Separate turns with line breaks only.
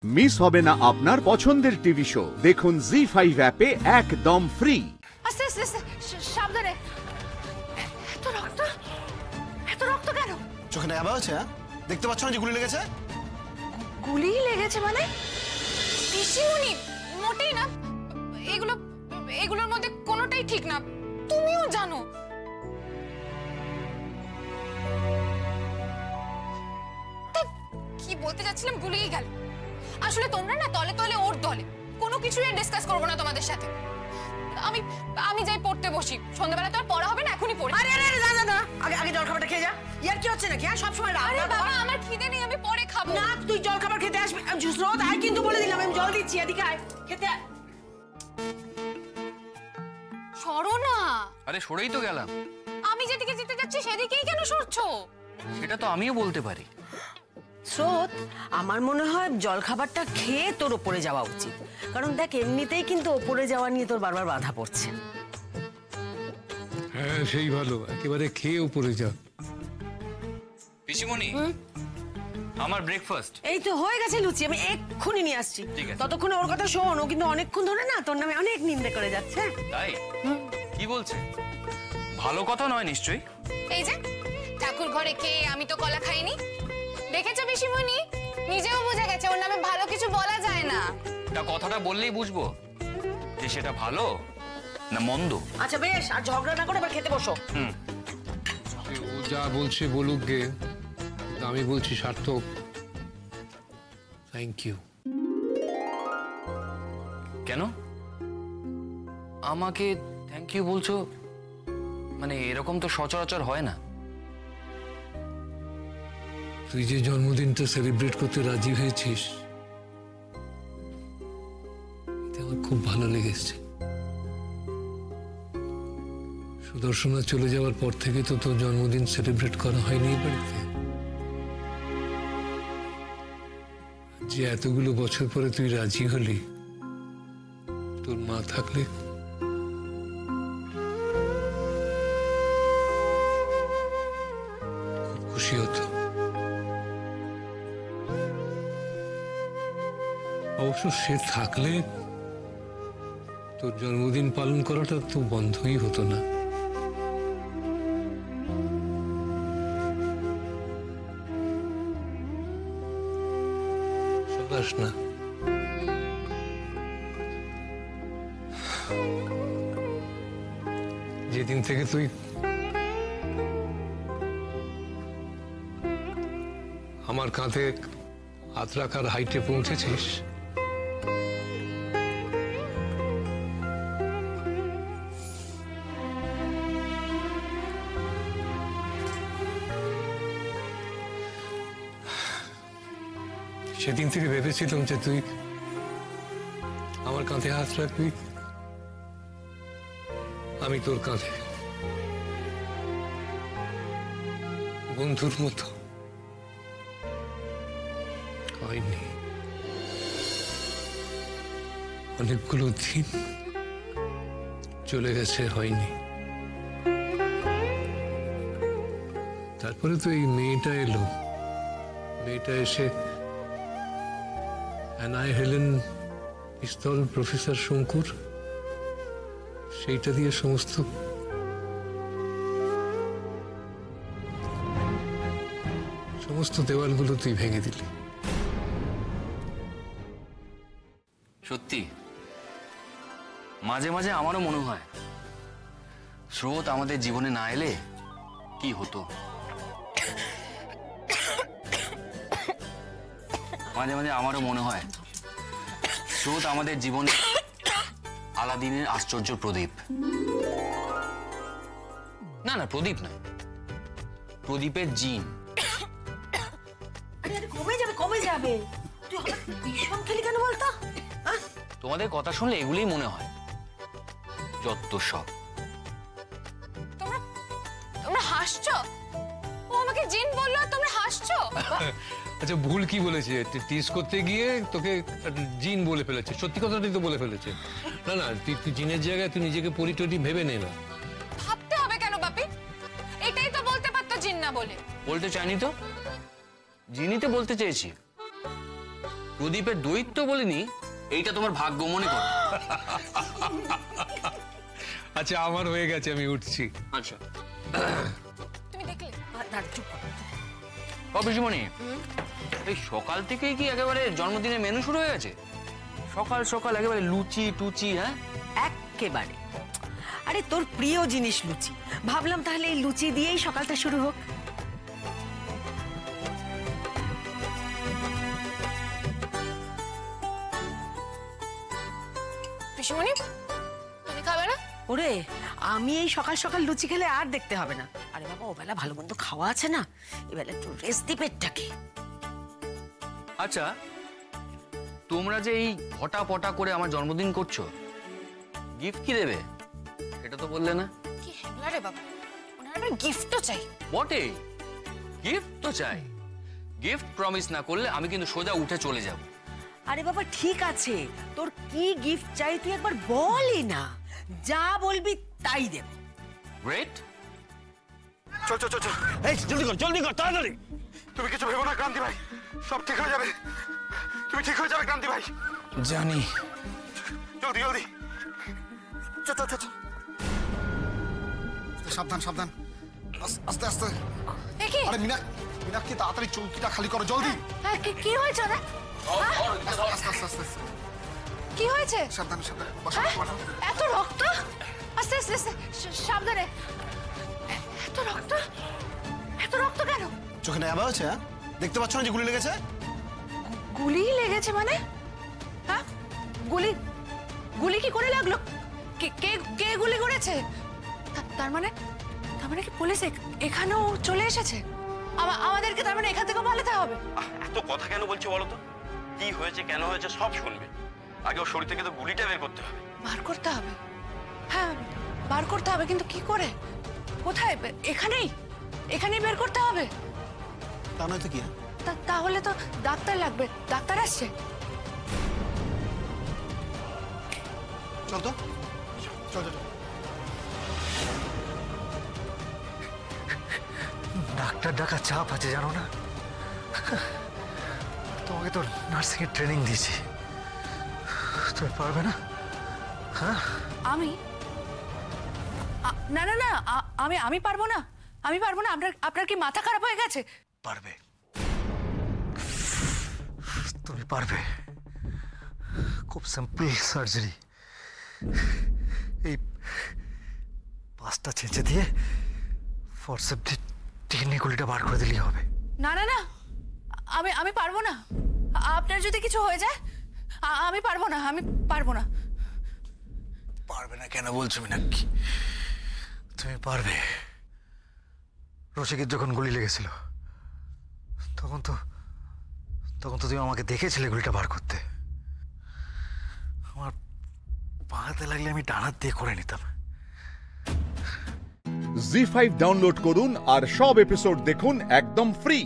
Miss হবে না আপনার পছন্দের টিভি শো। দেখুন জি5 অ্যাপে একদম ফ্রি।
আস্তে আস্তে সাবধানে। এত রক্ত কেন?
চোখে নেওয়া হয়েছে? দেখতে পাচ্ছ না যে গুলি লেগেছে?
গুলি লেগেছে মানে?
পিসিমণি, মোটেই না। এগুলোর মধ্যে কোনোটাই ঠিক না, তুমিও জানো। কি বলতে যাচ্ছিলাম ভুলেই গেল। আসলে তোমরা না তলে তলে ওর দলে, কোনো কিছুই ডিসকাস করবো না তোমাদের সাথে। আমি যাই পড়তে বসি, সন্ধ্যাবেলা তো আর পড়া হবে না, এখনই পড়ি।
আরে না, আগে জল খাবারটা খেয়ে যা। ইয়ার কি হচ্ছে নাকি? সব সময়
আরে বাবা, আমার খিদে নেই, আমি পরে খাবো।
না, তুই জল খাবার খেতে আসবি। জুসরত আয়, কিন্তু বলে দিলাম আমি জল দিচ্ছি, এদিকে আয় খেতে আয়।
সরো না।
আরে সরেই তো গেলাম।
আমি যেদিকে যেতে যাচ্ছি সেদিকেই কেন সরছো?
সেটা তো আমিও বলতে পারি।
স্রোত, আমার মনে হয় জল খাবারটা খেয়ে তোর ওপরে যাওয়া উচিত। কারণ দেখ, এমনিতেই কিন্তু ওপরে যাওয়া নিয়ে তোর বারবার বাধা পড়ছে।
হ্যাঁ, সেই ভালো, একেবারে খেয়ে উপরে যা।
পিসিমণি, আমার ব্রেকফাস্ট।
এই তো হয়ে গেছে লুচি, আমি এক্ষুনি নিয়ে আসছি।
ঠিক আছে।
ততক্ষণে ওর কথা শোন, ও কিন্তু অনেকক্ষণ ধরে না তোর নামে অনেক নিন্দে করে যাচ্ছে।
তাই? কি বলছে? ভালো কথা নয় নিশ্চয়ই।
এই যে ঠাকুর ঘরে খেয়ে আমি তো কলা খাইনি। দেখেছো পিসিমণি, নিজেও বুঝে গেছে ওর নামে ভালো কিছু বলা যায় না।
তা কথাটা বললেই বুঝবো যে সেটা ভালো না মন্দ।
আচ্ছা বেশ, আর ঝগড়া না করে এবার খেতে বসো।
ও যা বলছে বলুক গে, আমি বলছি সার্থক, থ্যাংক ইউ।
কেন আমাকে থ্যাংক ইউ বলছো? মানে এরকম তো সচরাচর হয় না।
তুই যে জন্মদিনটা সেলিব্রেট করতে রাজি হয়েছিস, এটা আমার খুব ভালো লেগেছে। সুদর্শনা চলে যাওয়ার পর থেকে তো তোর জন্মদিন সেলিব্রেট করা হয়নি এই বাড়িতে। যে এতগুলো বছর পরে তুই রাজি হলি, তোর মা থাকলে খুব খুশি হতো। অবশ্য সে থাকলে তোর জন্মদিন পালন করাটা তো বন্ধই হতো না। সদাস না, যেদিন থেকে তুই আমার কাঁধে হাত রাখার হাইটে পৌঁছেছিস, সেদিন থেকে ভেবেছিলাম যে তুই আমার কাঁধে হাত রাখবি, আমি তোর কাঁধে, বন্ধুর মতো। হয়নি। অনেকগুলো দিন চলে গেছে, হয়নি। তারপরে তো এই মেয়েটা এলো, মেয়েটা এসে অ্যানায় হেলেন পিস্তল প্রফেসর শঙ্কুর, সেইটা দিয়ে সমস্ত দেওয়ালগুলো তুই ভেঙে দিলি।
সত্যি মাঝে মাঝে আমারও মনে হয় স্রোত আমাদের জীবনে না এলে কি হতো। মাঝে মাঝে আমারও মনে হয় স্রোত আমাদের জীবনে আলাদিনের আশ্চর্য প্রদীপ। না না, প্রদীপ না, প্রদীপের জিন।
কমে যাবে। তুই হঠাৎ ভীষণ খেলি কেন বলতো?
তোমাদের কথা শুনলে এগুলোই মনে হয়, যত সব।
তোমরা হাসছো? ও আমাকে জিন বললো আর তোমরা হাসছো?
আচ্ছা, ভুল কি বলেছে? টিস করতে গিয়ে তোকে জিন বলে ফেলেছে, সত্যি কথাটাই তো বলে ফেলেছে। না না, তুই জিনের জায়গায় তুই নিজেকে পরিটরি ভেবে নে না।
ভাবতে হবে কেন বাপি? এটাই তো বলতে পারতো জিন না বলে।
বলতে চাইনি তো, জিনিতে বলতে চেয়েছি। প্রদীপের দৈত্য বলিনি, এইটা তোমার ভাগ্য মনে করো।
আচ্ছা আমার হয়ে গেছে, আমি উঠছি।
আচ্ছা
তুমি দেখলে
দাঁড়া, চুপ কর।
পিসিমণি, এই সকাল থেকেই কি একেবারে জন্মদিনের মেনু শুরু হয়ে গেছে? সকাল সকাল একেবারে লুচি টুচি, হ্যাঁ?
একেবারে। আরে তোর প্রিয় জিনিস লুচি, ভাবলাম তাহলে এই লুচি দিয়েই সকালটা শুরু হোক।
পিসিমণি তুমি খাবে না?
ওরে, আমি এই সকাল সকাল লুচি খেলে আর দেখতে হবে না। আরে বাবা, ওবেলা ভালো মন্দ খাওয়া আছে না, এবেলা একটু রেস্ট দি পেটটাকে।
আচ্ছা, তোমরা যে এই হটা পটা করে আমার জন্মদিন করছো, গিফট কি দেবে সেটা তো বললে না।
কি হ্যাংলা রে বাবা, ওনার আবার গিফটও চাই?
বটে, গিফট তো চাই। গিফট প্রমিস না করলে আমি কিন্তু সোজা উঠে চলে যাব।
আরে বাবা ঠিক আছে, তোর কি গিফট চাই তুই একবার বলই না, যা বলবি তাই দেব।
গ্রেট।
চল চল চল চল, এই জলদি কর তাড়াতাড়ি। তুমি কিছু ভেবো না ক্রান্তি ভাই, সব ঠিক হয়ে যাবে। তুমি ঠিক হয়ে যাবে ক্রান্তি ভাই।
জানি।
জলদি জলদি, চল চল চল। সাবধান সাবধান, আস্তে আস্তে।
দেখি
আরে মীনাক্ষী তাড়াতাড়ি চৌকিটা খালি করো জলদি।
হ্যাঁ, কি হয়েছে ওরা?
আস্তে আস্তে আস্তে আস্তে,
কি হয়েছে?
সাবধান সাবধান, বসো
হ্যাঁ?
বসো।
এত রক্ত! আস্তে আস্তে আস্তে, সাবধানে। এত রক্ত, এত রক্ত কেন?
চোখে নেওয়া হয়েছে? হ্যাঁ, দেখতে পাচ্ছ না যে গুলি লেগেছে?
গুলি লেগেছে মানে? হ্যাঁ, গুলি গুলি কি করে লাগলো? কে কে কে গুলি করেছে? তার মানে কি পুলিশ এখানেও চলে এসেছে? আমাদেরকে তার মানে এখান থেকে পালাতে হবে?
এত কথা কেন বলছো বলো তো? কি হয়েছে কেন হয়েছে সব শুনবে, আগে ওর শরীর থেকে তো গুলিটা বের করতে হবে।
বার করতে হবে? হ্যাঁ, বার করতে হবে, কিন্তু কি করে? কোথায়? এখানেই বের করতে হবে?
তা নয় তো কি?
তাহলে তো ডাক্তার লাগবে। ডাক্তার আসছে?
চল তো, চল চল।
ডাক্তার ডাকা চাপ আছে জানো না, তোমাকে তো নার্সিং এর ট্রেনিং দিয়েছি, তুমি পারবে না? হ্যাঁ,
আমি না না না, আমি পারবো না, আমি পারবো না। আপনার কি মাথা খারাপ হয়ে গেছে?
পারবে, তুমি পারবে। খুব সিম্পল সার্জারি, এই পাঁচটা ছেঁচে দিয়ে ফরসেপ দিয়ে টিকনি গুলিটা বার করে দিলেই হবে।
না না না, আমি পারবো না। আপনার যদি কিছু হয়ে যায়, আমি পারবো না, আমি পারবো না।
পারবে না কেন বলছো মীনাক্ষী? তুমি পারবে। রসিকের যখন গুলি লেগেছিল তখন তো তুমি আমাকে দেখেছিলে গুলিটা বার করতে। আমার পাহাতে লাগলে আমি ডান হাত দিয়ে করে নিতাম।
জি5 ডাউনলোড করুন আর সব এপিসোড দেখুন একদম ফ্রি।